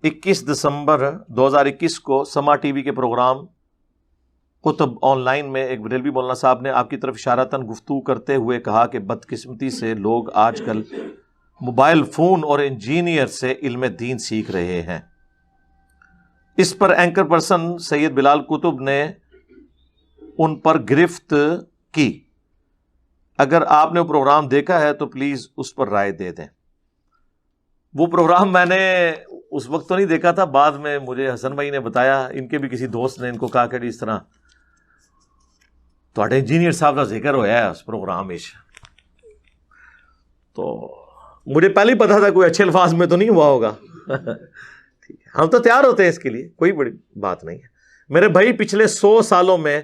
21 دسمبر 2021 کو سما T V کے پروگرام کتب آن لائن میں ایک بریلوی مولانا صاحب نے آپ کی طرف اشارتاً گفتگو کرتے ہوئے کہا کہ بدقسمتی سے لوگ آج کل موبائل فون اور انجینئر سے علم دین سیکھ رہے ہیں۔ اس پر اینکر پرسن سید بلال کتب نے ان پر گرفت کی۔ اگر آپ نے وہ پروگرام دیکھا ہے تو پلیز اس پر رائے دے دیں۔ وہ پروگرام میں نے اس وقت تو نہیں دیکھا تھا، بعد میں مجھے حسن بھائی نے بتایا، ان کے بھی کسی دوست نے ان کو کہا کہ اس طرح تھوڑے انجینئر صاحب کا ذکر ہوا ہے اس پروگرام میں۔ تو مجھے پہلے ہی پتا تھا کوئی اچھے الفاظ میں تو نہیں ہوا ہوگا۔ ہم تو تیار ہوتے ہیں اس کے لیے، کوئی بڑی بات نہیں ہے میرے بھائی۔ پچھلے 100 سالوں میں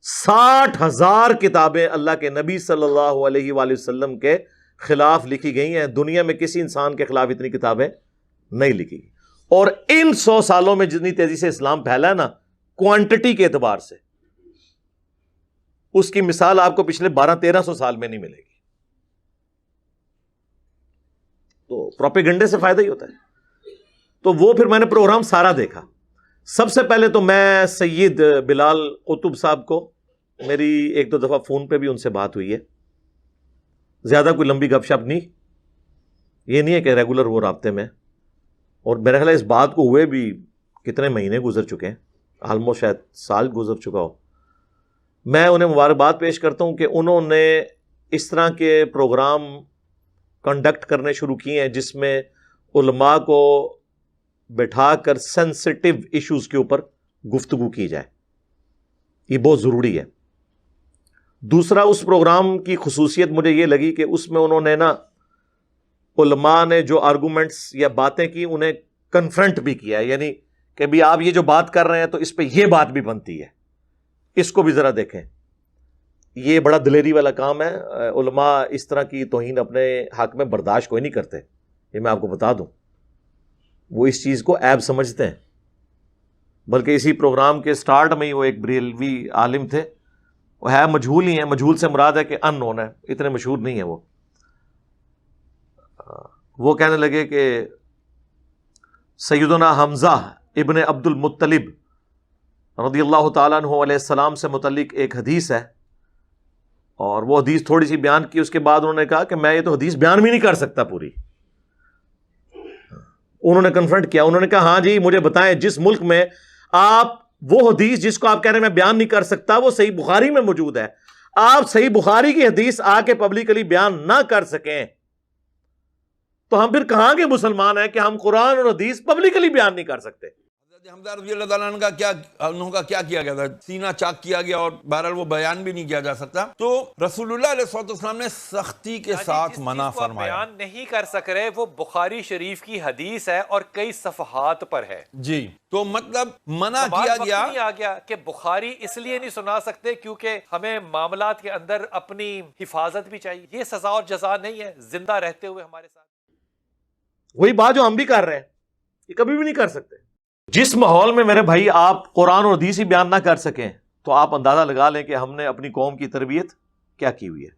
60,000 کتابیں اللہ کے نبی صلی اللہ علیہ وآلہ وسلم کے خلاف لکھی گئی ہیں۔ دنیا میں کسی انسان کے خلاف اتنی کتابیں نہیں لکھی گئی، اور ان 100 سالوں میں جتنی تیزی سے اسلام پھیلا ہے نا، کوانٹٹی کے اعتبار سے اس کی مثال آپ کو پچھلے 1200-1300 سال میں نہیں ملے گی۔ تو پروپیگنڈے سے فائدہ ہی ہوتا ہے۔ تو وہ پھر میں نے پروگرام سارا دیکھا۔ سب سے پہلے تو میں سید بلال قطب صاحب کو، میری 1-2 دفعہ فون پہ بھی ان سے بات ہوئی ہے، زیادہ کوئی لمبی گپ شپ نہیں، یہ نہیں ہے کہ ریگولر وہ رابطے میں، اور میرا خیال ہے اس بات کو ہوئے بھی کتنے مہینے گزر چکے ہیں، آلموسٹ شاید سال گزر چکا ہو۔ میں انہیں مبارکباد پیش کرتا ہوں کہ انہوں نے اس طرح کے پروگرام کنڈکٹ کرنے شروع کیے ہیں جس میں علماء کو بٹھا کر سینسٹیو ایشوز کے اوپر گفتگو کی جائے، یہ بہت ضروری ہے۔ دوسرا، اس پروگرام کی خصوصیت مجھے یہ لگی کہ اس میں انہوں نے نا علماء نے جو آرگومنٹس یا باتیں کی انہیں کنفرنٹ بھی کیا ہے، یعنی کہ بھی آپ یہ جو بات کر رہے ہیں تو اس پہ یہ بات بھی بنتی ہے، اس کو بھی ذرا دیکھیں۔ یہ بڑا دلیری والا کام ہے۔ علماء اس طرح کی توہین اپنے حق میں برداشت کوئی نہیں کرتے، یہ میں آپ کو بتا دوں۔ وہ اس چیز کو عیب سمجھتے ہیں، بلکہ اسی پروگرام کے سٹارٹ میں ہی وہ ایک بریلوی عالم تھے، وہ ہے مجہول ہی ہیں، مجہول سے مراد ہے کہ ان نون ہے، اتنے مشہور نہیں ہے وہ کہنے لگے کہ سیدنا حمزہ ابن عبد المطلب رضی اللہ تعالیٰ عنہ علیہ السلام سے متعلق ایک حدیث ہے، اور وہ حدیث تھوڑی سی بیان کی، اس کے بعد انہوں نے کہا کہ میں یہ تو حدیث بیان بھی نہیں کر سکتا پوری۔ انہوں نے کنفرنٹ کیا، انہوں نے کہا ہاں جی مجھے بتائیں، جس ملک میں آپ وہ حدیث جس کو آپ کہہ رہے ہیں میں بیان نہیں کر سکتا، وہ صحیح بخاری میں موجود ہے، آپ صحیح بخاری کی حدیث آ کے پبلکلی بیان نہ کر سکیں تو ہم پھر کہاں کے مسلمان ہیں کہ ہم قرآن اور حدیث پبلکلی بیان نہیں کر سکتے۔ حمزہ رضی اللہ تعالیٰ عنہ کا کیا کیا گیا تھا؟ سینہ چاک کیا گیا، اور بہرحال وہ بیان بھی نہیں کیا جا سکتا۔ تو رسول اللہ علیہ والسلام نے سختی کے ساتھ منع فرمایا، بیان نہیں کر سک رہے، وہ بخاری شریف کی حدیث ہے اور کئی صفحات پر ہے جی۔ تو مطلب منع کیا گیا، نہیں آ گیا کہ بخاری اس لیے نہیں سنا سکتے کیونکہ ہمیں معاملات کے اندر اپنی حفاظت بھی چاہیے۔ یہ سزا اور جزا نہیں ہے، زندہ رہتے ہوئے ہمارے ساتھ وہی بات جو ہم بھی کر رہے ہیں، یہ کبھی بھی نہیں کر سکتے۔ جس ماحول میں میرے بھائی آپ قرآن اور حدیث ہی بیان نہ کر سکیں تو آپ اندازہ لگا لیں کہ ہم نے اپنی قوم کی تربیت کیا کی ہوئی ہے۔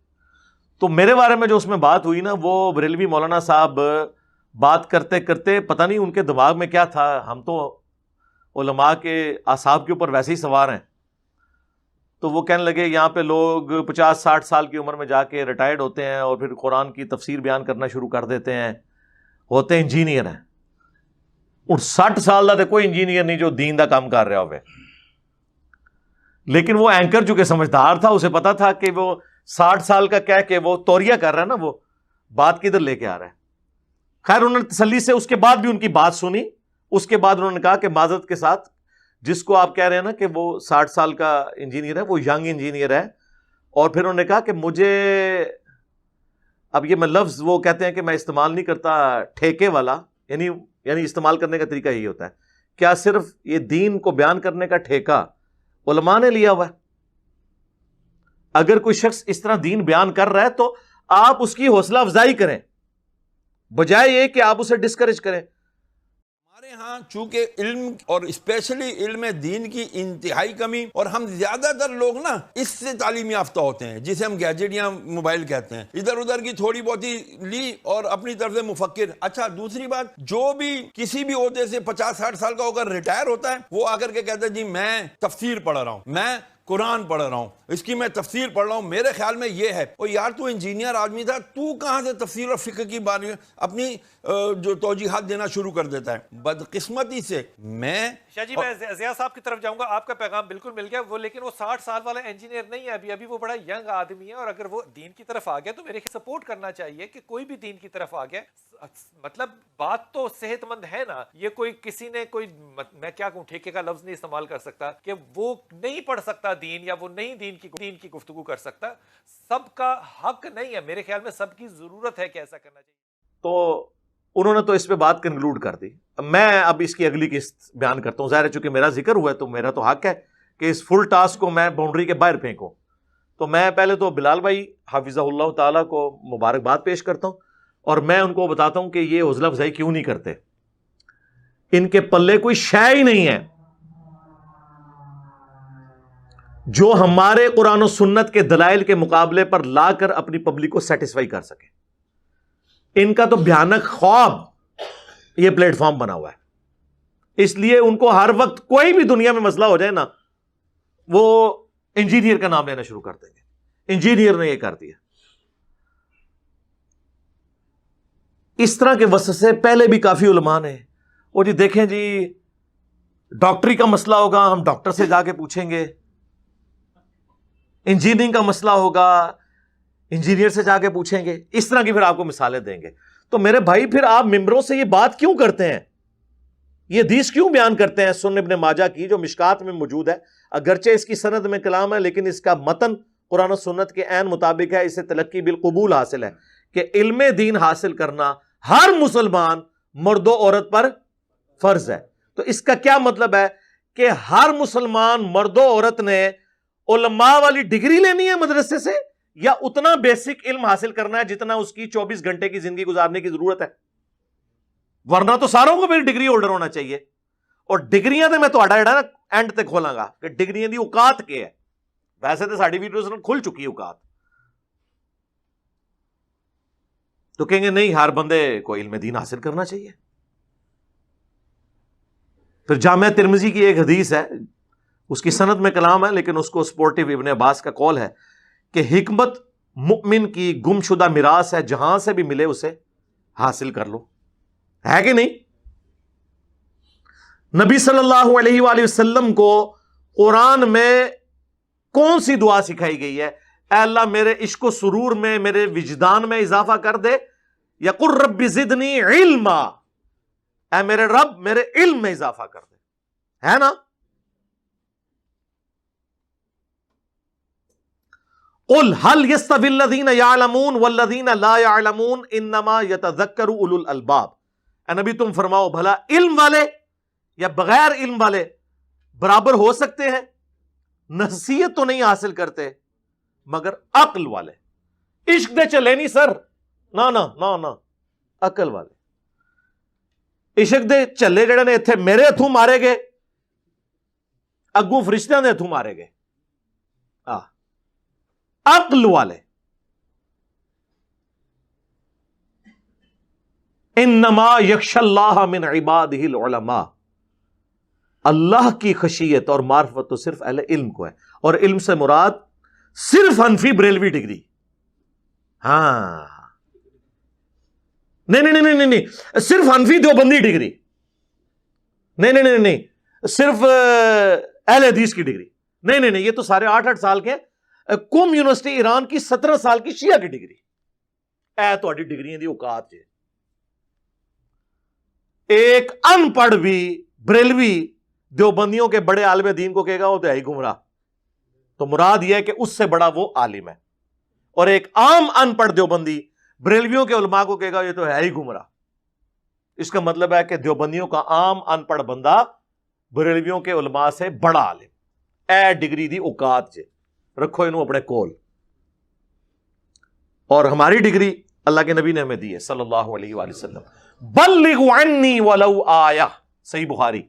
تو میرے بارے میں جو اس میں بات ہوئی نا، وہ بریلوی مولانا صاحب بات کرتے کرتے پتہ نہیں ان کے دماغ میں کیا تھا، ہم تو علماء کے اعصاب کے اوپر ویسے ہی سوار ہیں، تو وہ کہنے لگے یہاں پہ لوگ 50-60 سال کی عمر میں جا کے ریٹائرڈ ہوتے ہیں اور پھر قرآن کی تفسیر بیان کرنا شروع کر دیتے ہیں، ہوتے انجینئر ہیں، اور 60 سال دا کوئی انجینئر نہیں جو دین دا کام کر رہا ہوئے۔ لیکن وہ اینکر جو کہ سمجھدار تھا، اسے پتا تھا کہ وہ 60 سال کا کہہ کے وہ توریہ کر رہا ہے نا، وہ بات کدھر لے کے آ رہا ہے۔ خیر انہوں نے تسلی سے اس کے بعد بھی ان کی بات سنی، اس کے بعد انہوں نے کہا کہ معذرت کے ساتھ جس کو آپ کہہ رہے ہیں نا کہ وہ 60 سال کا انجینئر ہے، وہ ینگ انجینئر ہے، اور پھر انہوں نے کہا کہ مجھے اب یہ میں لفظ وہ کہتے ہیں کہ میں استعمال نہیں کرتا ٹھیکے والا، یعنی استعمال کرنے کا طریقہ یہی ہوتا ہے، کیا صرف یہ دین کو بیان کرنے کا ٹھیکہ علماء نے لیا ہوا ہے؟ اگر کوئی شخص اس طرح دین بیان کر رہا ہے تو آپ اس کی حوصلہ افزائی کریں، بجائے یہ کہ آپ اسے ڈسکریج کریں۔ ہمارے ہاں چونکہ علم اور اسپیشلی علم دین کی انتہائی کمی، اور ہم زیادہ تر لوگ نا اس سے تعلیم یافتہ ہوتے ہیں جسے ہم گیجٹ یا موبائل کہتے ہیں، ادھر ادھر کی تھوڑی بہت ہی لی اور اپنی طرف سے مفکر۔ اچھا دوسری بات، جو بھی کسی بھی عہدے سے 50-60 سال کا ہو کر ریٹائر ہوتا ہے، وہ آ کر کے کہتا ہے جی میں تفسیر پڑھ رہا ہوں، میں قرآن پڑھ رہا ہوں، اس کی میں تفسیر پڑھ رہا ہوں، میرے خیال میں یہ ہے۔ اور یار تو انجینئر آدمی تھا، تو کہاں سے تفسیر اور فقہ کی بات میں اپنی جو توجیحات دینا شروع کر دیتا ہے؟ بدقسمتی سے میں شاہ جی میں ضیاء صاحب کی طرف جاؤں گا، آپ کا پیغام بالکل مل گیا وہ، لیکن وہ 60 سال والا انجینئر نہیں ہے، ابھی وہ بڑا ینگ آدمی ہے، اور اگر وہ دین کی طرف آ گیا تو میرے سپورٹ کرنا چاہیے کہ کوئی بھی دین کی طرف آ گیا۔ مطلب بات تو صحت مند ہے نا، یہ کوئی کسی نے کوئی میں کیا کہوں ٹھیکے کا لفظ نہیں استعمال کر سکتا کہ وہ نہیں پڑھ سکتا دین، یا وہ نہیں دین کی گفتگو کر سکتا۔ سب کا حق نہیں ہے، میرے خیال میں سب کی ضرورت ہے کہ ایسا کرنا چاہیے۔ تو انہوں نے تو اس پہ بات کنکلوڈ کر دی، میں اب اس کی اگلی قسط بیان کرتا ہوں۔ ظاہر ہے چونکہ میرا ذکر ہوا ہے تو میرا تو حق ہے کہ اس فل ٹاسک کو میں باؤنڈری کے باہر پھینکوں۔ تو میں پہلے تو بلال بھائی حافظہ اللہ تعالیٰ کو مبارکباد پیش کرتا ہوں، اور میں ان کو بتاتا ہوں کہ یہ حوصلہ افزائی کیوں نہیں کرتے، ان کے پلے کوئی شے ہی نہیں ہے جو ہمارے قرآن و سنت کے دلائل کے مقابلے پر لا کر اپنی پبلک کو سیٹسفائی کر سکے۔ ان کا تو بھیانک خواب یہ پلیٹ فارم بنا ہوا ہے، اس لیے ان کو ہر وقت کوئی بھی دنیا میں مسئلہ ہو جائے نا، وہ انجینئر کا نام لینا شروع کر دیں گے، انجینئر نے یہ کر دیا۔ اس طرح کے وسوسے پہلے بھی کافی علماء نے، وہ جی دیکھیں جی ڈاکٹری کا مسئلہ ہوگا ہم ڈاکٹر سے جا کے پوچھیں گے، انجینئرنگ کا مسئلہ ہوگا انجینئر سے جا کے پوچھیں گے، اس طرح کی پھر آپ کو مثالیں دیں گے۔ تو میرے بھائی پھر آپ ممبروں سے یہ بات کیوں کرتے ہیں، یہ حدیث کیوں بیان کرتے ہیں سنن ابن ماجہ کی جو مشکات میں موجود ہے، اگرچہ اس کی سند میں کلام ہے لیکن اس کا متن قرآن و سنت کے عین مطابق ہے، اسے تلقی بالقبول حاصل ہے کہ علم دین حاصل کرنا ہر مسلمان مرد و عورت پر فرض ہے۔ تو اس کا کیا مطلب ہے کہ ہر مسلمان مرد و عورت نے علماء والی ڈگری لینی ہے مدرسے سے، یا اتنا بیسک علم حاصل کرنا ہے جتنا اس کی 24 گھنٹے کی زندگی گزارنے کی ضرورت ہے؟ ورنہ تو ساروں کو پھر ڈگری ہولڈر ہونا چاہیے۔ اور ڈگریاں تو میں تہاڈا جڑا نا اینڈ تک کھولاں گا کہ ڈگریاں دی اوقات کے ہے، ویسے تو ساڈی ویڈیوز کھل چکی اوقات، تو کہیں گے نہیں ہر بندے کو علم دین حاصل کرنا چاہیے۔ پھر جامعہ ترمذی کی ایک حدیث ہے، اس کی سند میں کلام ہے لیکن اس کو سپورٹیو ابن عباس کا قول ہے کہ حکمت مؤمن کی گمشدہ میراث ہے، جہاں سے بھی ملے اسے حاصل کر لو، ہے کہ نہیں؟ نبی صلی اللہ علیہ وآلہ وسلم کو قرآن میں کون سی دعا سکھائی گئی ہے؟ اے اللہ میرے عشق و سرور میں، میرے وجدان میں اضافہ کر دے، یا قل رب زدنی علما، اے میرے رب میرے علم میں اضافہ کر دے، ہے نا؟ قل هل يستوي الذين يعلمون والذين لا يعلمون انما يتذكر اولو الالباب، اے نبی تم فرماؤ بھلا علم والے یا بغیر علم والے برابر ہو سکتے ہیں؟ نصیحت تو نہیں حاصل کرتے مگر عقل والے۔ عشق دے چلے نہیں سر، نہ نہ نہ نہ، عقل والے عشق دے چلے جڑے نے اتھے میرے ہتھوں مارے گئے، اگوں فرشتیاں دے ہتھوں مارے گئے۔ عقل والے انما یخشی اللہ من عبادہ العلماء، اللہ کی خشیت اور معرفت تو صرف اہل علم کو ہے، اور علم سے مراد صرف حنفی بریلوی ڈگری، ہاں نہیں نہیں نہیں نہیں، صرف حنفی دیوبندی ڈگری نہیں نہیں نہیں نہیں، صرف اہل حدیث کی ڈگری نہیں نہیں نہیں، یہ تو سارے 8-8 سال کے کم یونیورسٹی ایران کی 17 سال کی شیعہ کی ڈگری، اے تو اڈی ڈگریاں دی اوقات جے۔ ایک ان پڑھ بھی بریلوی دیوبندیوں کے بڑے عالم دین کو کہے گا وہ تو ہے ہی گمراہ، تو مراد یہ ہے کہ اس سے بڑا وہ عالم ہے، اور ایک عام ان پڑھ دیوبندی بریلویوں کے علماء کو کہے گا یہ تو ہے ہی گمراہ۔ اس کا مطلب ہے کہ دیوبندیوں کا عام ان پڑھ بندہ بریلویوں کے علماء سے بڑا عالم، اے ڈگری دی اوقات جے، رکھو انہوں اپنے کول۔ اور ہماری ڈگری اللہ کے نبی نے ہمیں دی ہے صلی اللہ علیہ وآلہ وسلم، بلغوا عنی ولو آیہ، صحیح بخاری.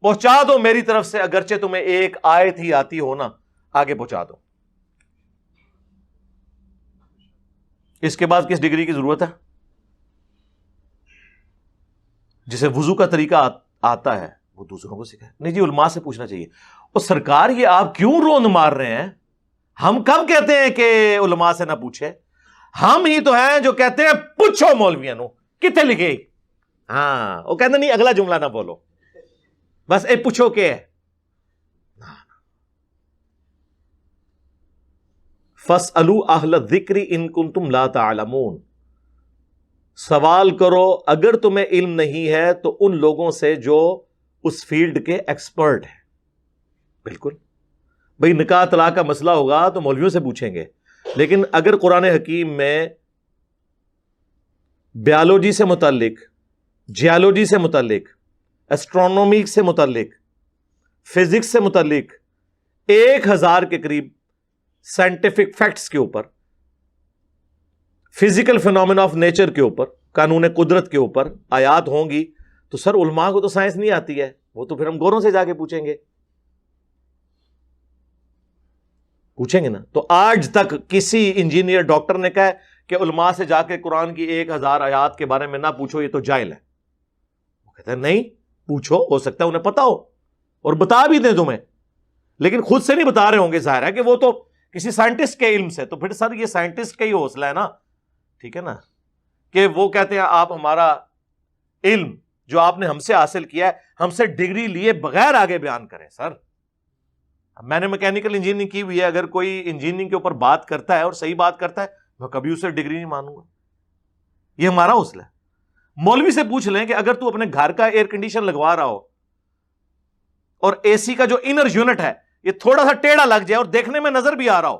پہنچا دو میری طرف سے, اگرچہ تمہیں ایک آیت ہی آتی ہو نا, آگے پہنچا دو. اس کے بعد کس ڈگری کی ضرورت ہے؟ جسے وضو کا طریقہ آتا ہے وہ دوسروں کو سکھائے. نہیں جی, علماء سے پوچھنا چاہیے. اور سرکار یہ آپ کیوں روند مار رہے ہیں؟ ہم کب کہتے ہیں کہ علماء سے نہ پوچھے؟ ہم ہی تو ہیں جو کہتے ہیں پوچھو مولویوں نو کتنے لکھے. ہاں, وہ کہتے نہیں اگلا جملہ نہ بولو, بس اے پوچھو کہ ہے. فَاسْأَلُوا أَهْلَ الذِّكْرِ إِن كُنتُمْ لَا تَعْلَمُونَ. سوال کرو اگر تمہیں علم نہیں ہے تو ان لوگوں سے جو اس فیلڈ کے ایکسپرٹ ہیں. بالکل بھئی, نکاح طلاق کا مسئلہ ہوگا تو مولویوں سے پوچھیں گے, لیکن اگر قرآن حکیم میں بیالوجی سے متعلق, جیالوجی سے متعلق, ایسٹرونومی سے متعلق, فزکس سے متعلق 1000 کے قریب سائنٹیفک فیکٹس کے اوپر, فزیکل فینومینا آف نیچر کے اوپر, قانون قدرت کے اوپر آیات ہوں گی, تو سر علماء کو تو سائنس نہیں آتی ہے, وہ تو پھر ہم گوروں سے جا کے پوچھیں گے نا. تو آج تک کسی انجینئر ڈاکٹر نے کہا کہ علماء سے جا کے قرآن کی 1000 آیات کے بارے میں نہ پوچھو, یہ تو جاہل ہے. وہ کہتے ہیں نہیں پوچھو, ہو سکتا ہے انہیں پتا ہو اور بتا بھی دیں تمہیں, لیکن خود سے نہیں بتا رہے ہوں گے. ظاہر ہے کہ وہ تو کسی سائنٹسٹ کے علم سے. تو پھر سر یہ سائنٹسٹ کا ہی حوصلہ ہے نا, ٹھیک ہے نا, کہ وہ کہتے ہیں آپ ہمارا علم جو آپ نے ہم سے حاصل کیا ہے, ہم سے ڈگری لیے بغیر آگے بیان کریں. سر میں نے میکینیکل انجینئرنگ کی ہوئی ہے, اگر کوئی انجینئرنگ کے اوپر بات کرتا ہے اور صحیح بات کرتا ہے, میں کبھی اسے ڈگری نہیں مانوں گا. یہ ہمارا حوصلہ ہے. مولوی سے پوچھ لیں کہ اگر تو اپنے گھر کا ایئر کنڈیشن لگوا رہا ہو اور اے سی کا جو انر یونٹ ہے یہ تھوڑا سا ٹیڑھا لگ جائے اور دیکھنے میں نظر بھی آ رہا ہو,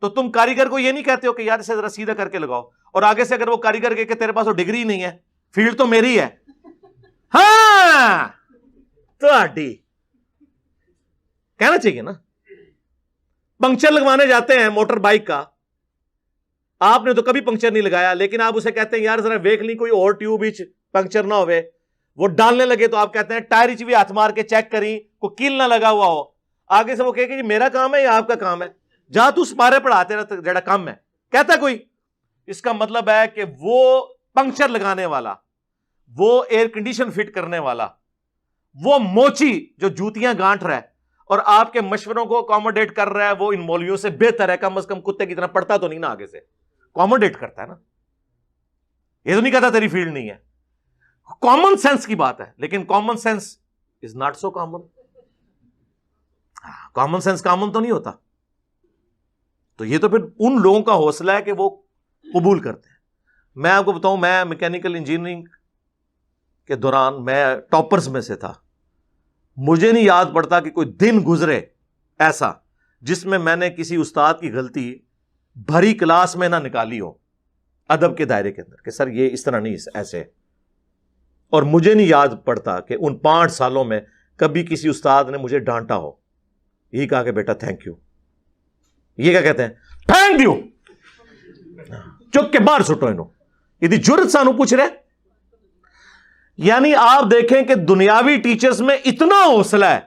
تو تم کاریگر کو یہ نہیں کہتے ہو کہ یار اسے ذرا سیدھا کر کے لگاؤ, اور آگے سے اگر وہ کاریگر کہ تیرے پاس وہ ڈگری نہیں ہے, فیلڈ تو میری ہے. ہاں تو آڈی کہنا چاہیے نا. پنکچر لگوانے جاتے ہیں موٹر بائک کا, آپ نے تو کبھی پنکچر نہیں لگایا, لیکن آپ اسے کہتے ہیں یار ذرا دیکھ لی کوئی اور ٹیوب پنکچر نہ ہوئے. وہ ڈالنے لگے تو آپ کہتے ہیں ٹائر بھی ہاتھ مار کے چیک کریں کوئی کیل نہ لگا ہوا ہو. آگے سے وہ کہے کہ یہ میرا کام ہے یا آپ کا کام ہے, جہاں تو سپارے پڑھاتے رہتے جڑا کام ہے کہتا کوئی. اس کا مطلب ہے کہ وہ پنکچر لگانے والا, وہ ایئر کنڈیشن فٹ کرنے والا, وہ موچی جو جوتیاں گانٹ رہا ہے اور آپ کے مشوروں کو اکوموڈیٹ کر رہا ہے, وہ ان مولویوں سے بہتر ہے. کم از کم کتے کی طرح پڑھتا تو نہیں نا, آگے سے اکوموڈیٹ کرتا ہے نا. یہ تو نہیں کہتا تیری فیلڈ نہیں ہے. کامن سینس کی بات ہے, لیکن common sense is not so common. Common sense common تو نہیں ہوتا. تو یہ تو پھر ان لوگوں کا حوصلہ ہے کہ وہ قبول کرتے ہیں. میں آپ کو بتاؤں, میں میکینیکل انجینئرنگ کے دوران میں ٹاپرز میں سے تھا. مجھے نہیں یاد پڑتا کہ کوئی دن گزرے ایسا جس میں نے کسی استاد کی غلطی بھری کلاس میں نہ نکالی ہو ادب کے دائرے کے اندر کہ سر یہ اس طرح نہیں ایسے. اور مجھے نہیں یاد پڑتا کہ ان 5 سالوں میں کبھی کسی استاد نے مجھے ڈانٹا ہو, یہی کہا کہ بیٹا تھینک یو. یہ کیا کہتے ہیں, تھینک یو, چک کے باہر سٹو انہوں. یہ جرت سانو پوچھ رہے. یعنی آپ دیکھیں کہ دنیاوی ٹیچرز میں اتنا حوصلہ ہے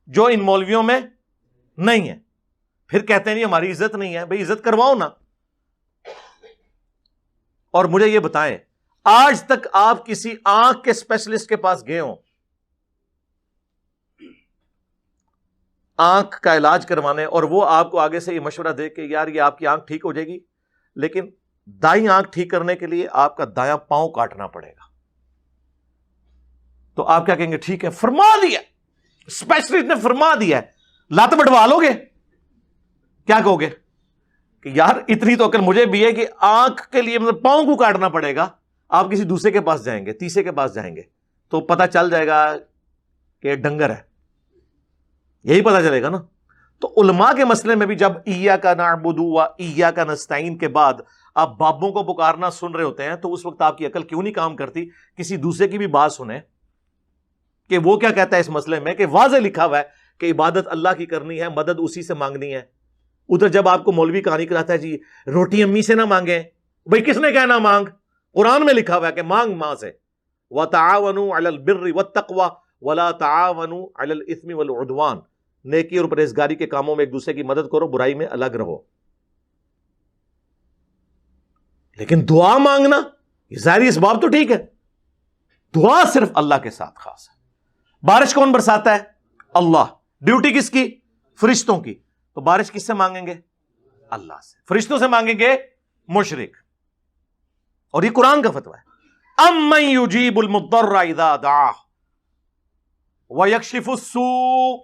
جو ان مولویوں میں نہیں ہے. پھر کہتے ہیں نہیں ہماری عزت نہیں ہے. بھئی عزت کرواؤ نا. اور مجھے یہ بتائیں, آج تک آپ کسی آنکھ کے اسپیشلسٹ کے پاس گئے ہوں آنکھ کا علاج کروانے, اور وہ آپ کو آگے سے یہ مشورہ دے کہ یار یہ آپ کی آنکھ ٹھیک ہو جائے گی, لیکن دائیں آنکھ ٹھیک کرنے کے لیے آپ کا دایاں پاؤں کاٹنا پڑے گا, تو آپ کیا کہیں گے, ٹھیک ہے فرما دیا, اسپیشلسٹ نے فرما دیا, لات بڑھوا لو گے؟ کیا کہو گے کہ یار اتنی تو عقل مجھے بھی ہے کہ آنکھ کے لیے مطلب پاؤں کو کاٹنا پڑے گا. آپ کسی دوسرے کے پاس جائیں گے, تیسرے کے پاس جائیں گے, تو پتہ چل جائے گا کہ ڈنگر ہے, یہی پتہ چلے گا نا. تو علماء کے مسئلے میں بھی جب ایاک نعبد و ایاک نستعین کے بعد آپ بابوں کو پکارنا سن رہے ہوتے ہیں, تو اس وقت آپ کی عقل کیوں نہیں کام کرتی کسی دوسرے کی بھی بات سنیں کہ وہ کیا کہتا ہے اس مسئلے میں, کہ واضح لکھا ہوا ہے کہ عبادت اللہ کی کرنی ہے, مدد اسی سے مانگنی ہے. ادھر جب آپ کو مولوی کہانی کراتا ہے جی روٹی امی سے نہ مانگیں, بھئی کس نے کہنا مانگ, قرآن میں لکھا ہوا ہے کہ مانگ ماں سے, وَتَعَاوَنُوا عَلَى الْبِرِّ وَالتَّقْوَى وَلَا تَعَاوَنُوا عَلَى الْإِثْمِ وَالْعُدْوَانِ، نیکی اور پرہیزگاری کے کاموں میں ایک دوسرے کی مدد کرو، برائی میں الگ رہو۔ لیکن دعا مانگنا یہ ظاہری اسباب تو ٹھیک ہے، دعا صرف اللہ کے ساتھ خاص ہے۔ بارش کون برساتا ہے؟ اللہ۔ ڈیوٹی کس کی؟ فرشتوں کی۔ تو بارش کس سے مانگیں گے؟ اللہ سے۔ فرشتوں سے مانگیں گے مشرک۔ اور یہ قرآن کا فتویٰ ہے۔ اَمَّن يُجِيبُ الْمُضْطَرَّ اِذَا دَعَاهُ وَيَكْشِفُ السُّوءَ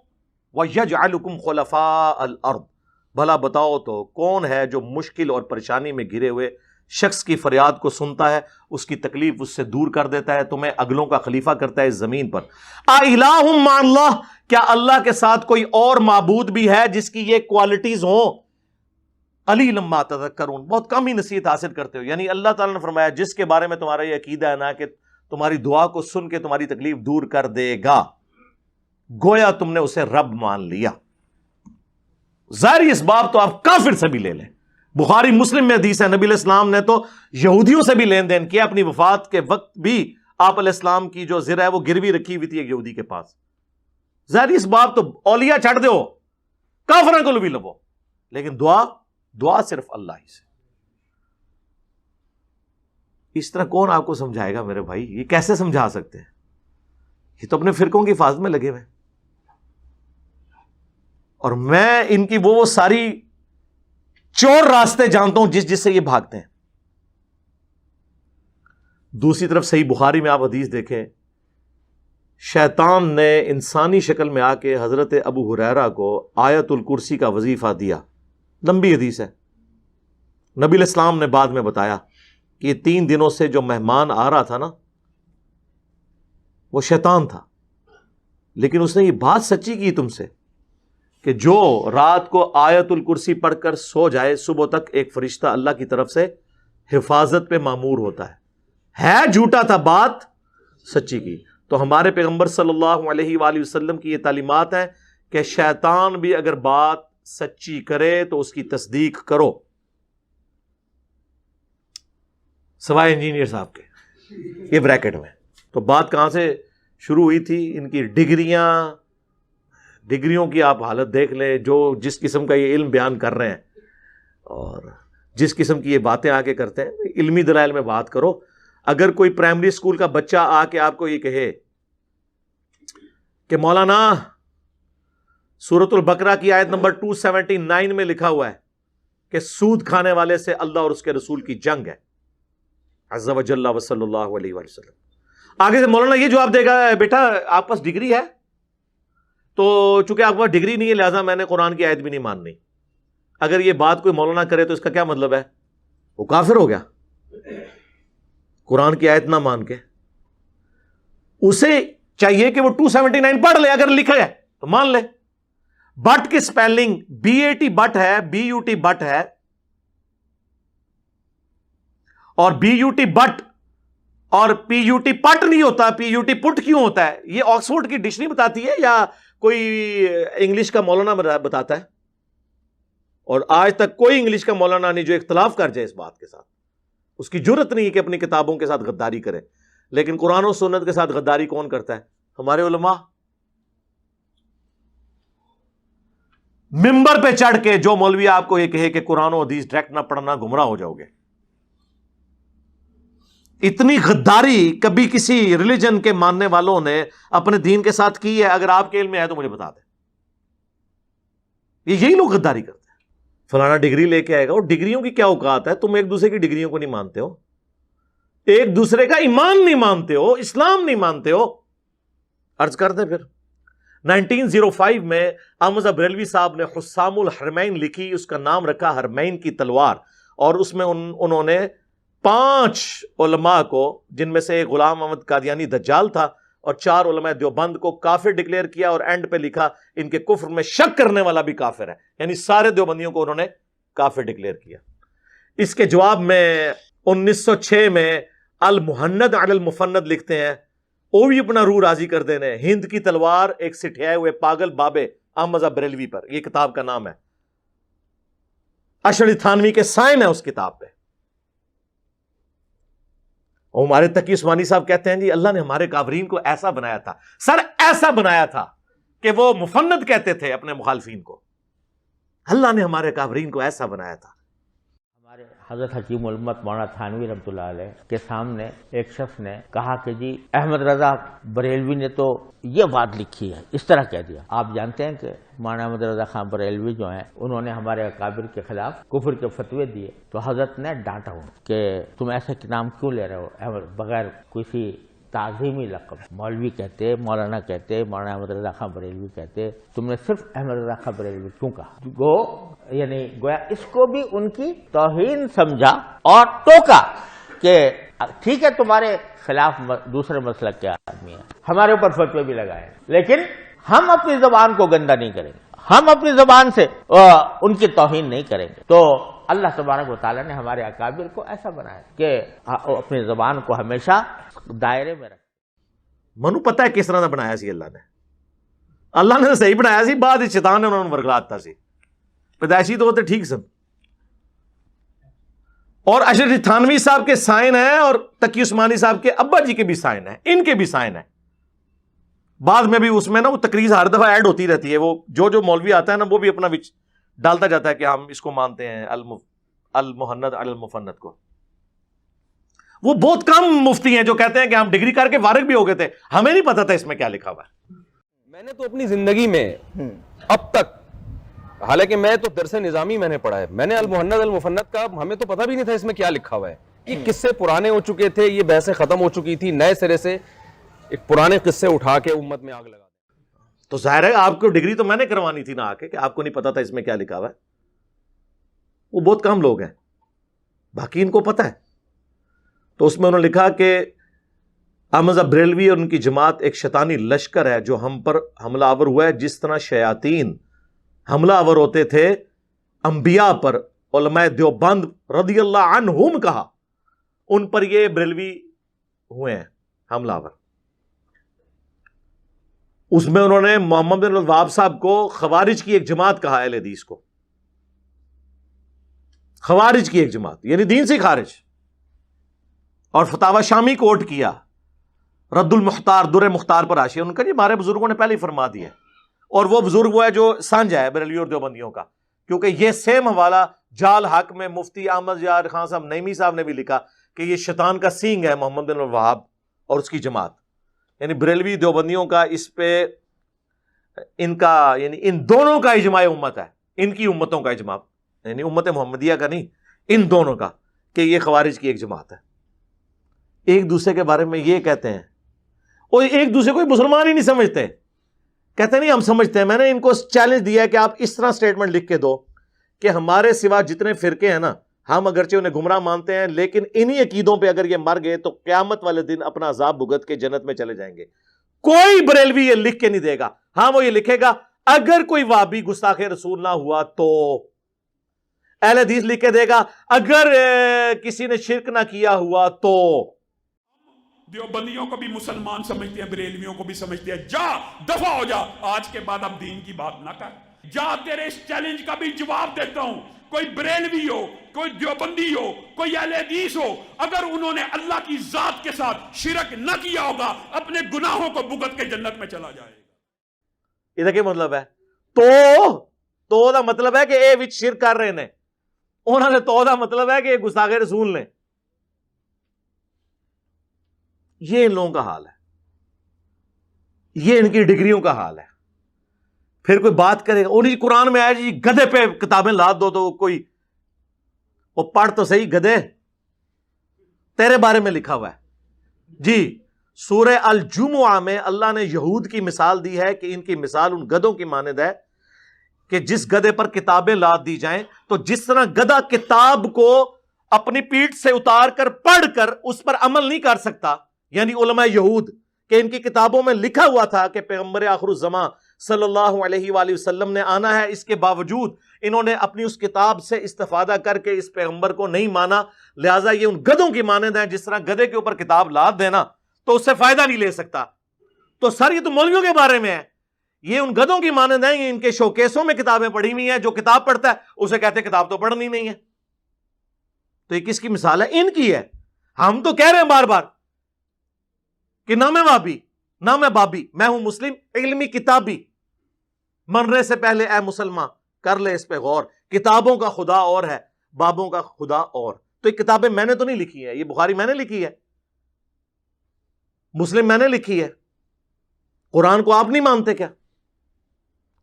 وَيَجْعَلُكُمْ خُلَفَاءَ الْأَرْضِ، بھلا بتاؤ تو کون ہے جو مشکل اور پریشانی میں گھرے ہوئے شخص کی فریاد کو سنتا ہے، اس کی تکلیف اس سے دور کر دیتا ہے، تمہیں اگلوں کا خلیفہ کرتا ہے اس زمین پر۔ اَإِلَٰهٌ مَّعَ اللَّهِ، کیا اللہ کے ساتھ کوئی اور معبود بھی ہے جس کی یہ کوالٹیز ہوں؟ قلیلا ما تذکرون، بہت کم ہی نصیحت حاصل کرتے ہو۔ یعنی اللہ تعالیٰ نے فرمایا جس کے بارے میں تمہارا یہ عقیدہ ہے نا کہ تمہاری دعا کو سن کے تمہاری تکلیف دور کر دے گا، گویا تم نے اسے رب مان لیا۔ ظاہری اسباب تو آپ کافر سے بھی لے لیں، بخاری مسلم میں حدیث ہے، نبی علیہ السلام نے تو یہودیوں سے بھی لین دین کیا، اپنی وفات کے وقت بھی آپ علیہ السلام کی جو زرہ ہے وہ گروی رکھی ہوئی تھی ایک یہودی کے پاس۔ ظاہری اسباب تو اولیاء چھڑ دو، کافروں کو بھی لبو، لیکن دعا صرف اللہ ہی سے۔ اس طرح کون آپ کو سمجھائے گا میرے بھائی؟ یہ کیسے سمجھا سکتے ہیں؟ یہ تو اپنے فرقوں کی حفاظت میں لگے ہوئے، اور میں ان کی وہ ساری چور راستے جانتا ہوں جس سے یہ بھاگتے ہیں۔ دوسری طرف صحیح بخاری میں آپ حدیث دیکھیں، شیطان نے انسانی شکل میں آ کے حضرت ابو ہریرہ کو آیت الکرسی کا وظیفہ دیا، لمبی حدیث ہے۔ نبی علیہ السلام نے بعد میں بتایا کہ یہ 3 دنوں سے جو مہمان آ رہا تھا نا وہ شیطان تھا، لیکن اس نے یہ بات سچی کی تم سے کہ جو رات کو آیت الکرسی پڑھ کر سو جائے صبح تک ایک فرشتہ اللہ کی طرف سے حفاظت پہ مامور ہوتا ہے جھوٹا تھا، بات سچی کی۔ تو ہمارے پیغمبر صلی اللہ علیہ وآلہ وسلم کی یہ تعلیمات ہیں کہ شیطان بھی اگر بات سچی کرے تو اس کی تصدیق کرو، سوائے انجینئر صاحب کے۔ یہ بریکٹ میں تو بات کہاں سے شروع ہوئی تھی؟ ان کی ڈگریوں کی آپ حالت دیکھ لیں، جو جس قسم کا یہ علم بیان کر رہے ہیں اور جس قسم کی یہ باتیں آ کے کرتے ہیں۔ علمی دلائل میں بات کرو۔ اگر کوئی پرائمری اسکول کا بچہ آ کے آپ کو یہ کہے کہ مولانا سورۃ البقرہ کی آیت نمبر 279 میں لکھا ہوا ہے کہ سود کھانے والے سے اللہ اور اس کے رسول کی جنگ ہے، عز و جل و صلی اللہ علیہ وآلہ وسلم، آگے سے مولانا یہ جواب دے گا بیٹا آپ پاس ڈگری ہے تو چونکہ آپ کے پاس ڈگری نہیں ہے لہٰذا میں نے قرآن کی آیت بھی نہیں ماننی۔ اگر یہ بات کوئی مولانا کرے تو اس کا کیا مطلب ہے؟ وہ کافر ہو گیا قرآن کی آیت نہ مان کے۔ اسے چاہیے کہ وہ 279 پڑھ لے، اگر لکھا ہے تو مان لے۔ بٹ کی سپیلنگ BAT بٹ ہے، BUT بٹ ہے، اور BUT بٹ اور PUT پٹ نہیں ہوتا، PUT پٹ کیوں ہوتا ہے؟ یہ آکسفورڈ کی ڈکشنری بتاتی ہے یا کوئی انگلش کا مولانا بتاتا ہے؟ اور آج تک کوئی انگلش کا مولانا نہیں جو اختلاف کر جائے اس بات کے ساتھ، اس کی جرت نہیں کہ اپنی کتابوں کے ساتھ غداری کرے۔ لیکن قرآن و سنت کے ساتھ غداری کون کرتا ہے؟ ہمارے علماء۔ ممبر پہ چڑھ کے جو مولوی آپ کو یہ کہے کہ قرآن و حدیث ڈائریکٹ نہ پڑھنا گمراہ ہو جاؤ گے، اتنی غداری کبھی کسی ریلیجن کے ماننے والوں نے اپنے دین کے ساتھ کی ہے؟ اگر آپ کے علم میں ہے تو مجھے بتا دیں۔ یہی لوگ غداری کرتے ہیں۔ فلانا ڈگری لے کے آئے گا، اور ڈگریوں کی کیا اوقات ہے؟ تم ایک دوسرے کی ڈگریوں کو نہیں مانتے ہو، ایک دوسرے کا ایمان نہیں مانتے ہو، اسلام نہیں مانتے ہو۔ عرض کر دیں پھر 1905 میں احمد بریلوی صاحب نے حسام الحرمین لکھی، اس کا نام رکھا حرمین کی تلوار، اور اس میں انہوں نے 5 علماء کو، جن میں سے ایک غلام احمد قادیانی دجال تھا، اور 4 علماء دیوبند کو کافر ڈکلیئر کیا، اور اینڈ پہ لکھا ان کے کفر میں شک کرنے والا بھی کافر ہے، یعنی سارے دیوبندیوں کو انہوں نے کافر ڈکلیئر کیا۔ اس کے جواب میں 1906 میں المحند علی المفند لکھتے ہیں، وہ بھی اپنا روح راضی کر دینے، ہند کی تلوار ایک سٹھیائے ہوئے پاگل بابے احمد بریلوی پر، یہ کتاب کا نام ہے، اشعری تھانوی کے سائن ہے اس کتاب پہ۔ اور ہمارے تقی عثمانی صاحب کہتے ہیں جی اللہ نے ہمارے کافرین کو ایسا بنایا تھا، سر ایسا بنایا تھا کہ وہ مفند کہتے تھے اپنے مخالفین کو. اللہ نے ہمارے کافرین کو ایسا بنایا تھا. ہمارے حضرت حکیم الامت مولانا تھانوی رحمۃ اللہ علیہ کے سامنے ایک شخص نے کہا کہ جی احمد رضا بریلوی نے تو یہ بات لکھی ہے، اس طرح کہہ دیا. آپ جانتے ہیں کہ مولانا احمد رضا خان بریلوی جو ہیں انہوں نے ہمارے اکابر کے خلاف کفر کے فتوے دیے تو حضرت نے ڈانٹا ہوں کہ تم ایسے نام کیوں لے رہے ہو بغیر کسی تعظیمی لقب. مولوی کہتے، مولانا کہتے، مولانا احمد رضا خان بریلوی کہتے، تم نے صرف احمد رضا خان بریلوی کیوں کہا؟ یعنی گویا اس کو بھی ان کی توہین سمجھا اور ٹوکا کہ ٹھیک ہے تمہارے خلاف دوسرے مسلک کے آدمی ہیں، ہمارے اوپر فتوے بھی لگائے، لیکن ہم اپنی زبان کو گندا نہیں کریں گے، ہم اپنی زبان سے ان کی توہین نہیں کریں گے. تو اللہ تبارک و تعالیٰ نے ہمارے اکابر کو ایسا بنایا کہ اپنی زبان کو ہمیشہ دائرے میں رکھیں. منو پتہ ہے کس طرح دا بنایا سی اللہ نے صحیح بنایا سی، بعد شیطان نے انہوں نے ورگلاتا سی. پیدائشی تو ہوتے ٹھیک سن. اور اشرف تھانوی صاحب کے سائن ہیں اور تقی عثمانی صاحب کے ابا جی کے بھی سائن ہیں، ان کے بھی سائن ہیں. بعد میں بھی اس میں نا وہ تقریر ہر دفعہ ایڈ ہوتی رہتی ہے، وہ جو مولوی آتا ہے نا وہ بھی اپنا وچ ڈالتا جاتا ہے کہ ہم اس کو مانتے ہیں المحند علی المفند کو. وہ بہت کم مفتی ہیں جو کہتے ہیں کہ ہم ڈگری کر کے فارغ بھی ہو گئے تھے، ہمیں نہیں پتا تھا اس میں کیا لکھا ہوا ہے. میں نے تو اپنی زندگی میں اب تک، حالانکہ میں تو درس نظامی میں نے پڑھا ہے، میں نے المحند المفند کا ہمیں تو پتہ بھی نہیں تھا اس میں کیا لکھا ہوا ہے. یہ قصے پرانے ہو چکے تھے، یہ بحثیں ختم ہو چکی تھی، نئے سرے سے ایک پرانے قصے اٹھا کے امت میں آگ لگا. تو ظاہر ہے آپ کو ڈگری تو میں نے کروانی تھی نا آ کے، کہ آپ کو نہیں پتا تھا اس میں کیا لکھا ہوا ہے. وہ بہت کم لوگ ہیں، باقی ان کو پتا ہے. تو اس میں انہوں نے لکھا کہ احمد بریلوی اور ان کی جماعت ایک شیطانی لشکر ہے جو ہم پر حملہ آور ہوا ہے جس طرح شیاطین حملہ آور ہوتے تھے انبیاء پر. علماء دیوبند رضی اللہ عنہم کہا ان پر یہ بریلوی ہوئے ہیں حملہ آور. اس میں انہوں نے محمد بن الوہاب صاحب کو خوارج کی ایک جماعت کہا، اہل حدیث کو خوارج کی ایک جماعت، یعنی دین سے خارج. اور فتاوی شامی کوٹ کیا، رد المختار در مختار پر حاشیہ ان کا جی ہمارے بزرگوں نے پہلے ہی فرما دیا ہے. اور وہ بزرگ وہ ہے جو سانجا ہے بریلوی اور دیوبندیوں کا، کیونکہ یہ سیم حوالہ جال حق میں مفتی احمد یار خان صاحب نعیمی صاحب نے بھی لکھا کہ یہ شیطان کا سینگ ہے محمد بن الوہاب اور اس کی جماعت. یعنی بریلوی دیوبندیوں کا اس پہ ان کا یعنی ان دونوں کا اجماع امت ہے، ان کی امتوں کا اجماع، یعنی امت محمدیہ کا نہیں، ان دونوں کا، کہ یہ خوارج کی ایک جماعت ہے. ایک دوسرے کے بارے میں یہ کہتے ہیں اور ایک دوسرے کو مسلمان ہی نہیں سمجھتے، کہتے نہیں ہم سمجھتے ہیں. میں نے ان کو چیلنج دیا ہے کہ آپ اس طرح سٹیٹمنٹ لکھ کے دو کہ ہمارے سوا جتنے فرقے ہیں نا، ہم اگرچہ انہیں گمراہ مانتے ہیں لیکن انہی عقیدوں پہ اگر یہ مر گئے تو قیامت والے دن اپنا عذاب بھگت کے جنت میں چلے جائیں گے. کوئی بریلوی یہ لکھ کے نہیں دے گا. ہاں وہ یہ لکھے گا اگر کوئی وہابی گستاخ رسول نہ ہوا تو، اہل حدیث لکھ کے دے گا اگر کسی نے شرک نہ کیا ہوا تو. دیوبندیوں کو بھی مسلمان سمجھتے ہیں، بریلویوں کو بھی سمجھتے ہیں. جا دفع ہو جا، آج کے بعد اب دین کی بات نہ کر. جا تیرے اس چیلنج کا بھی جواب دیتا ہوں. کوئی بریلوی ہو، کوئی دیوبندی ہو، کوئی اہل حدیث ہو، اگر انہوں نے اللہ کی ذات کے ساتھ شرک نہ کیا ہوگا اپنے گناہوں کو بھگت کے جنت میں چلا جائے گا. یہ کیا مطلب ہے؟ تو دا مطلب ہے کہ اے وچ شرک کر رہے ہیں، انہوں نے تو دا مطلب ہے کہ یہ گستاخ رسول نے. یہ ان لوگوں کا حال ہے، یہ ان کی ڈگریوں کا حال ہے. پھر کوئی بات کرے گا انہی قرآن میں آیا جی گدھے پہ کتابیں لاد دو تو کوئی وہ پڑھ تو صحیح، گدھے تیرے بارے میں لکھا ہوا ہے جی. سورہ الجمعہ میں اللہ نے یہود کی مثال دی ہے کہ ان کی مثال ان گدھوں کی مانند ہے کہ جس گدھے پر کتابیں لاد دی جائیں تو جس طرح گدھا کتاب کو اپنی پیٹھ سے اتار کر پڑھ کر اس پر عمل نہیں کر سکتا، یعنی علماء یہود کہ ان کی کتابوں میں لکھا ہوا تھا کہ پیغمبر آخر الزمان صلی اللہ علیہ وآلہ وسلم نے آنا ہے، اس کے باوجود انہوں نے اپنی اس کتاب سے استفادہ کر کے اس پیغمبر کو نہیں مانا، لہٰذا یہ ان گدھوں کی مانند ہیں. جس طرح گدھے کے اوپر کتاب لاد دینا تو اس سے فائدہ نہیں لے سکتا. تو سر یہ تو مولویوں کے بارے میں ہے، یہ ان گدھوں کی مانند ہیں. یہ ان کے شوکیسوں میں کتابیں پڑھی ہوئی ہیں، جو کتاب پڑھتا ہے اسے کہتے ہیں کتاب تو پڑھنی نہیں ہے. تو یہ کس کی مثال ہے؟ ان کی ہے. ہم تو کہہ رہے ہیں بار بار کہ نہ میں وابی نہ میں بابی، میں ہوں مسلم علمی کتابی. مرنے سے پہلے اے مسلمان کر لے اس پہ غور، کتابوں کا خدا اور ہے، بابوں کا خدا اور. تو یہ کتابیں میں نے تو نہیں لکھی ہیں، یہ بخاری میں نے لکھی ہے، مسلم میں نے لکھی ہے. قرآن کو آپ نہیں مانتے کیا؟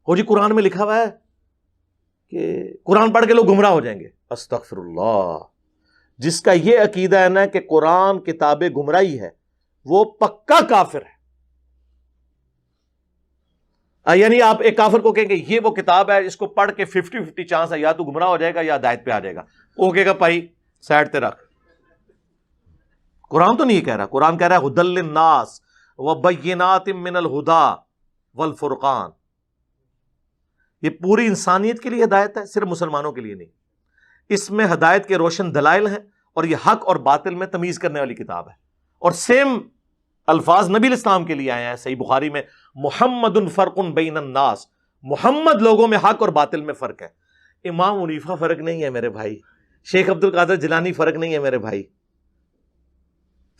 ہو جی قرآن میں لکھا ہوا ہے کہ قرآن پڑھ کے لوگ گمراہ ہو جائیں گے. استغفر اللہ. جس کا یہ عقیدہ ہے نا کہ قرآن کتاب گمراہی ہے وہ پکا کافر ہے. یعنی آپ ایک کافر کو کہیں گے یہ وہ کتاب ہے اس کو پڑھ کے 50-50 چانس ہے، یا تو گمراہ ہو جائے گا یا ہدایت پہ آ جائے گا. وہ کہے گا بھائی سائڈ تے رکھ، قرآن تو نہیں کہہ رہا. قرآن کہہ رہا ہے ہدی للناس وبینات من الہدی والفرقان. یہ پوری انسانیت کے لیے ہدایت ہے، صرف مسلمانوں کے لیے نہیں. اس میں ہدایت کے روشن دلائل ہیں اور یہ حق اور باطل میں تمیز کرنے والی کتاب ہے. اور سیم الفاظ نبی الاسلام کے لیے آئے ہیں صحیح بخاری میں، محمد فرق بین الناس، محمد لوگوں میں حق اور باطل میں فرق ہے. امام حنیفہ فرق نہیں ہے میرے بھائی، شیخ عبد القادر جیلانی فرق نہیں ہے میرے بھائی.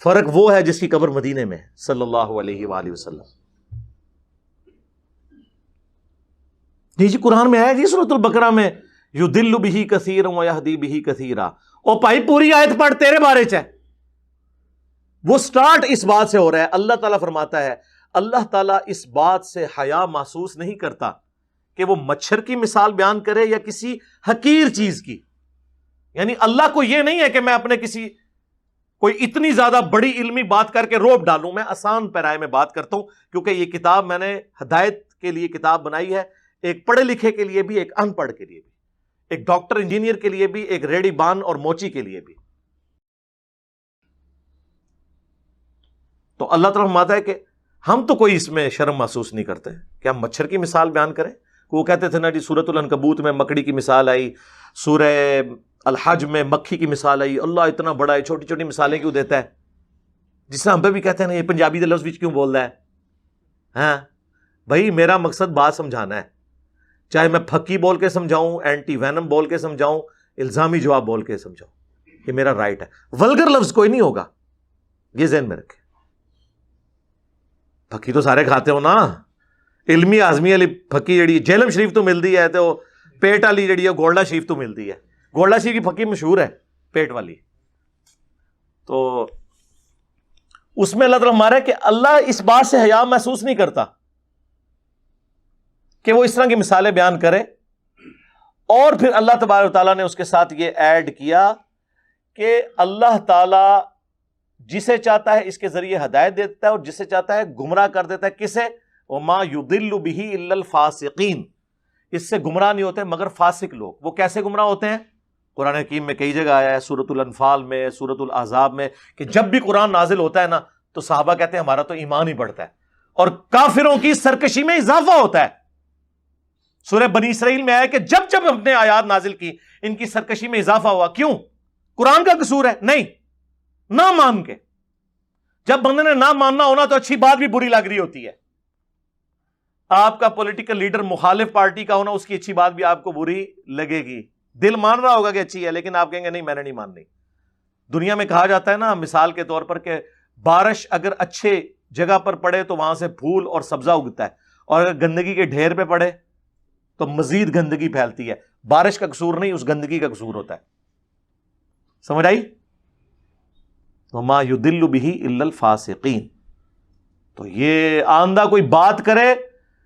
فرق وہ ہے جس کی قبر مدینے میں ہے صلی اللہ علیہ وآلہ وسلم. جی قرآن میں ہے جی سورۃ البقرہ میں یضل بہ کثیرا ویہدی بہ کثیرا. او بھائی پوری آیت پڑھ تیرے بارے چ ہے. وہ سٹارٹ اس بات سے ہو رہا ہے، اللہ تعالیٰ فرماتا ہے اللہ تعالیٰ اس بات سے حیا محسوس نہیں کرتا کہ وہ مچھر کی مثال بیان کرے یا کسی حقیر چیز کی. یعنی اللہ کو یہ نہیں ہے کہ میں اپنے کسی کوئی اتنی زیادہ بڑی علمی بات کر کے روپ ڈالوں. میں آسان پیرائے میں بات کرتا ہوں کیونکہ یہ کتاب میں نے ہدایت کے لیے کتاب بنائی ہے، ایک پڑھے لکھے کے لیے بھی، ایک ان پڑھ کے لیے بھی، ایک ڈاکٹر انجینئر کے لیے بھی، ایک ریڑی بان اور موچی کے لیے بھی. تو اللہ تعالیٰ فرماتا ہے کہ ہم تو کوئی اس میں شرم محسوس نہیں کرتے کہ ہم مچھر کی مثال بیان کریں. وہ کہتے تھے نا جی سورۃ العنکبوت میں مکڑی کی مثال آئی، سورہ الحج میں مکھی کی مثال آئی. اللہ اتنا بڑا ہے، چھوٹی چھوٹی مثالیں کیوں دیتا ہے؟ جس سے ہم پہ بھی کہتے ہیں نا یہ پنجابی دے لفظ کیوں بول رہا ہے. ہاں بھائی میرا مقصد بات سمجھانا ہے، چاہے میں پھکی بول کے سمجھاؤں، اینٹی وینم بول کے سمجھاؤں، الزامی جواب بول کے سمجھاؤں، یہ میرا رائٹ ہے. ولگر لفظ کوئی نہیں ہوگا، یہ ذہن میں رکھیں. پھکی تو سارے کھاتے ہو نا، علمی آزمی والی پھکی جڑی جہلم شریف تو ملتی ہے، تو پیٹ والی جڑی ہے گولڈا شریف تو ملتی ہے. گولڈا شریف کی پھکی مشہور ہے پیٹ والی. تو اس میں اللہ تعالیٰ ہمارا ہے کہ اللہ اس بات سے حیا محسوس نہیں کرتا کہ وہ اس طرح کی مثالیں بیان کرے. اور پھر اللہ تبارک و تعالیٰ نے اس کے ساتھ یہ ایڈ کیا کہ اللہ تعالیٰ جسے چاہتا ہے اس کے ذریعے ہدایت دیتا ہے اور جسے چاہتا ہے گمراہ کر دیتا ہے. کسے؟ وما یضل بہ الا الفاسقین. اس سے گمراہ نہیں ہوتے مگر فاسق لوگ. وہ کیسے گمراہ ہوتے ہیں؟ قرآن حکیم میں کئی جگہ آیا ہے، سورۃ الانفال میں، سورۃ الاحزاب میں، کہ جب بھی قرآن نازل ہوتا ہے نا تو صحابہ کہتے ہیں ہمارا تو ایمان ہی بڑھتا ہے اور کافروں کی سرکشی میں اضافہ ہوتا ہے. سورہ بنی اسرائیل میں آیا کہ جب جب ہم نے آیات نازل کی ان کی سرکشی میں اضافہ ہوا. کیوں؟ قرآن کا قصور ہے؟ نہیں، نہ مان کے. جب بندے نے نہ ماننا ہونا تو اچھی بات بھی بری لگ رہی ہوتی ہے. آپ کا پولیٹیکل لیڈر مخالف پارٹی کا ہونا، اس کی اچھی بات بھی آپ کو بری لگے گی. دل مان رہا ہوگا کہ اچھی ہے لیکن آپ کہیں گے نہیں میں نے نہیں ماننی. دنیا میں کہا جاتا ہے نا مثال کے طور پر کہ بارش اگر اچھے جگہ پر پڑے تو وہاں سے پھول اور سبزہ اگتا ہے، اور اگر گندگی کے ڈھیر پہ پڑے تو مزید گندگی پھیلتی ہے. بارش کا قصور نہیں، اس گندگی کا قصور ہوتا ہے. سمجھ آئی؟ وما یضل بہ الا الفاسقین. تو یہ آندہ کوئی بات کرے،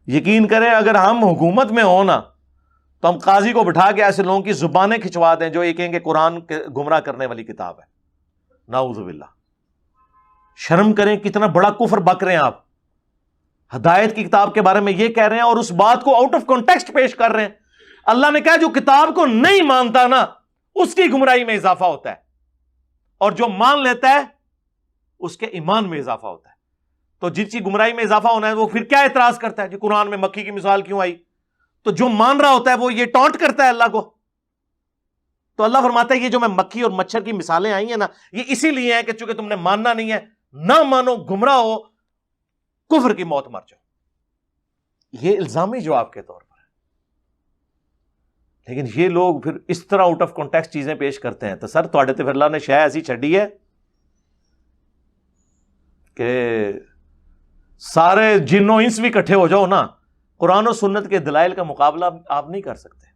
یقین کرے اگر ہم حکومت میں ہوں نا تو ہم قاضی کو بٹھا کے ایسے لوگوں کی زبانیں کھچوا دیں جو یہ کہیں کہ قرآن گمراہ کرنے والی کتاب ہے. نعوذ باللہ. شرم کریں، کتنا بڑا کفر بک رہے ہیں آپ. ہدایت کی کتاب کے بارے میں یہ کہہ رہے ہیں اور اس بات کو آؤٹ آف کانٹیکسٹ پیش کر رہے ہیں. اللہ نے کہا جو کتاب کو نہیں مانتا نا اس کی گمراہی میں اضافہ ہوتا ہے، اور جو مان لیتا ہے اس کے ایمان میں اضافہ ہوتا ہے. تو جس کی گمراہی میں اضافہ ہونا ہے وہ پھر کیا اعتراض کرتا ہے؟ جو قرآن میں مکھی کی مثال کیوں آئی؟ تو جو مان رہا ہوتا ہے وہ یہ ٹانٹ کرتا ہے اللہ کو. تو اللہ فرماتا ہے یہ جو میں مکھی اور مچھر کی مثالیں آئی ہیں نا یہ اسی لیے ہیں کہ چونکہ تم نے ماننا نہیں ہے، نہ مانو، گمراہ ہو، کفر کی موت مر جاؤ. یہ الزامی جواب کے طور پر ہے. لیکن یہ لوگ پھر اس طرح آؤٹ آف کانٹیکسٹ چیزیں پیش کرتے ہیں. تو سر تھوڑے تے پھر اللہ نے شے ایسی چھڈی ہے کہ سارے جن و انس بھی اکٹھے ہو جاؤ نا، قرآن و سنت کے دلائل کا مقابلہ آپ نہیں کر سکتے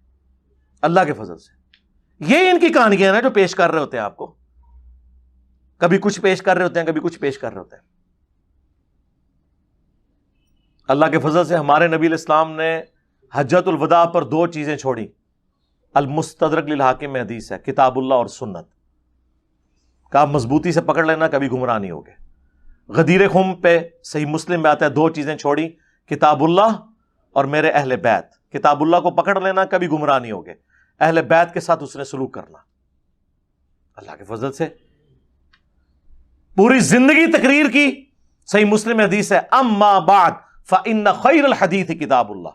اللہ کے فضل سے. یہ ان کی کہانیاں ہیں نا جو پیش کر رہے ہوتے ہیں آپ کو، کبھی کچھ پیش کر رہے ہوتے ہیں، کبھی کچھ پیش کر رہے ہوتے ہیں. اللہ کے فضل سے ہمارے نبی علیہ السلام نے حجۃ الوداع پر 2 چیزیں چھوڑی. المستدرک للحاکم میں حدیث ہے، کتاب اللہ اور سنت کا آپ مضبوطی سے پکڑ لینا، کبھی گمراہ نہیں ہوگے. غدیر خم پہ صحیح مسلم میں آتا ہے 2 چیزیں چھوڑی، کتاب اللہ اور میرے اہل بیت. کتاب اللہ کو پکڑ لینا، کبھی گمراہ نہیں ہوگے. اہل بیت کے ساتھ اس نے سلوک کرنا. اللہ کے فضل سے پوری زندگی تقریر کی. صحیح مسلم میں حدیث ہے، اما بعد فإن خیر الحدیث کتاب اللہ.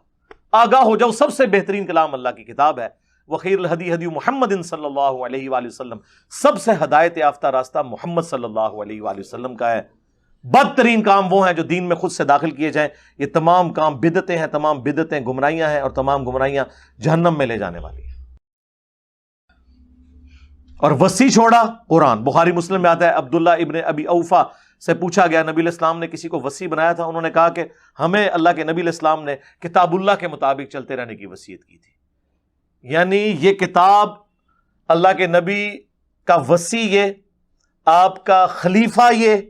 آگاہ ہو جاؤ، سب سے بہترین کلام اللہ کی کتاب ہے. وخیر الہدی ہدی محمد صلی اللہ علیہ وآلہ وسلم، سب سے ہدایت یافتہ راستہ محمد صلی اللہ علیہ وآلہ وسلم کا ہے. بدترین کام وہ ہیں جو دین میں خود سے داخل کیے جائیں. یہ تمام کام بدعتیں ہیں، تمام بدعتیں گمراہیاں ہیں، اور تمام گمراہیاں جہنم میں لے جانے والی ہیں. اور وصی چھوڑا قرآن. بخاری مسلم میں آتا ہے، عبداللہ ابن ابی اوفا سے پوچھا گیا نبی علیہ السلام نے کسی کو وصی بنایا تھا؟ انہوں نے کہا کہ ہمیں اللہ کے نبی علیہ السلام نے کتاب اللہ کے مطابق چلتے رہنے کی وصیت کی تھی. یعنی یہ کتاب اللہ کے نبی کا وصی، یہ آپ کا خلیفہ، یہ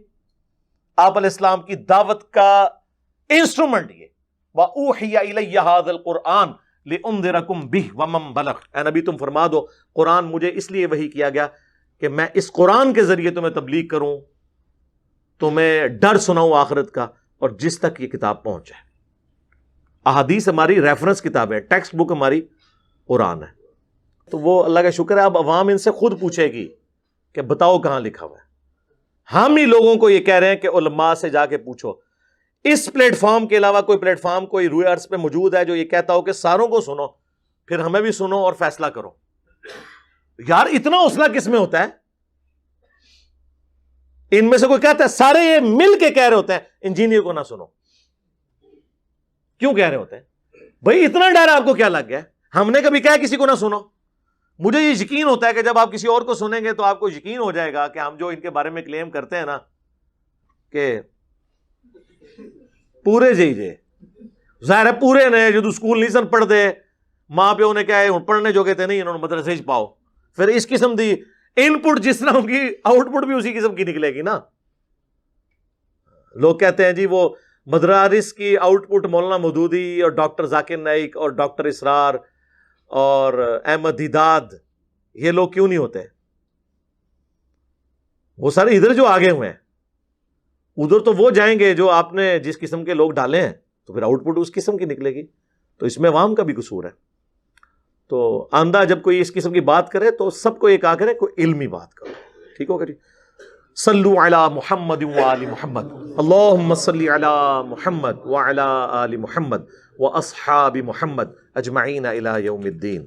آپ علیہ السلام کی دعوت کا انسٹرومنٹ. یہ وَأُوحِيَ إِلَيَّ هَذَا الْقُرْآنُ لِأُنذِرَكُمْ بِهِ وَمَنْ بَلَغَ. اے نبی تم فرما دو قرآن مجھے اس لیے وحی کیا گیا کہ میں اس قرآن کے ذریعے تمہیں تبلیغ کروں، تمہیں ڈر سناؤں آخرت کا، اور جس تک یہ کتاب پہنچ جائے. احادیث ہماری ریفرنس کتاب ہے، ٹیکسٹ بک ہماری قرآن ہے. تو وہ اللہ کا شکر ہے اب عوام ان سے خود پوچھے گی کہ بتاؤ کہاں لکھا ہوا ہے. ہم ہی لوگوں کو یہ کہہ رہے ہیں کہ علماء سے جا کے پوچھو. اس پلیٹ فارم کے علاوہ کوئی پلیٹ فارم کوئی روئے ارض پہ موجود ہے جو یہ کہتا ہو کہ ساروں کو سنو، پھر ہمیں بھی سنو اور فیصلہ کرو؟ یار اتنا حوصلہ کس میں ہوتا ہے؟ ان میں سے کوئی کہتا ہے، سارے یہ مل کے کہہ رہے ہوتے ہیں انجینئر کو نہ سنو. کیوں کہہ رہے ہوتے ہیں بھائی؟ اتنا ڈر آپ کو کیا لگ گیا؟ ہم نے کبھی کہا کسی کو نہ سنو؟ مجھے یہ یقین ہوتا ہے کہ جب آپ کسی اور کو سنیں گے تو آپ کو یقین ہو جائے گا کہ ہم جو ان کے بارے میں کلیم کرتے ہیں نا کہ پورے جی ظاہر ہے پورے نے جو سکول نہیں سن پڑھ دے، ماں پیو نے کہا ہے پڑھنے جو کہتے نہیں، انہوں نے مدرسے چ پاؤ، پھر اس قسم دی ان پٹ جس طرح کی آؤٹ پٹ بھی اسی قسم کی نکلے گی نا. لوگ کہتے ہیں جی وہ مدارس کی آؤٹ پٹ مولانا مودودی اور ڈاکٹر ذاکر نائک اور ڈاکٹر اسرار اور احمد دیداد، یہ لوگ کیوں نہیں ہوتے؟ وہ سارے ادھر جو آگے ہوئے ہیں، ادھر تو وہ جائیں گے جو آپ نے جس قسم کے لوگ ڈالے ہیں، تو پھر آؤٹ پٹ اس قسم کی نکلے گی. تو اس میں عوام کا بھی قصور ہے. تو آندہ جب کوئی اس قسم کی بات کرے تو سب کو یہ کہا کرے کوئی علمی بات کرو. ٹھیک ہوگا جی؟ صلو علی محمد وآل محمد، اللہم صلی علی محمد وعلی آل محمد واصحاب محمد اجمعین الی یوم الدین.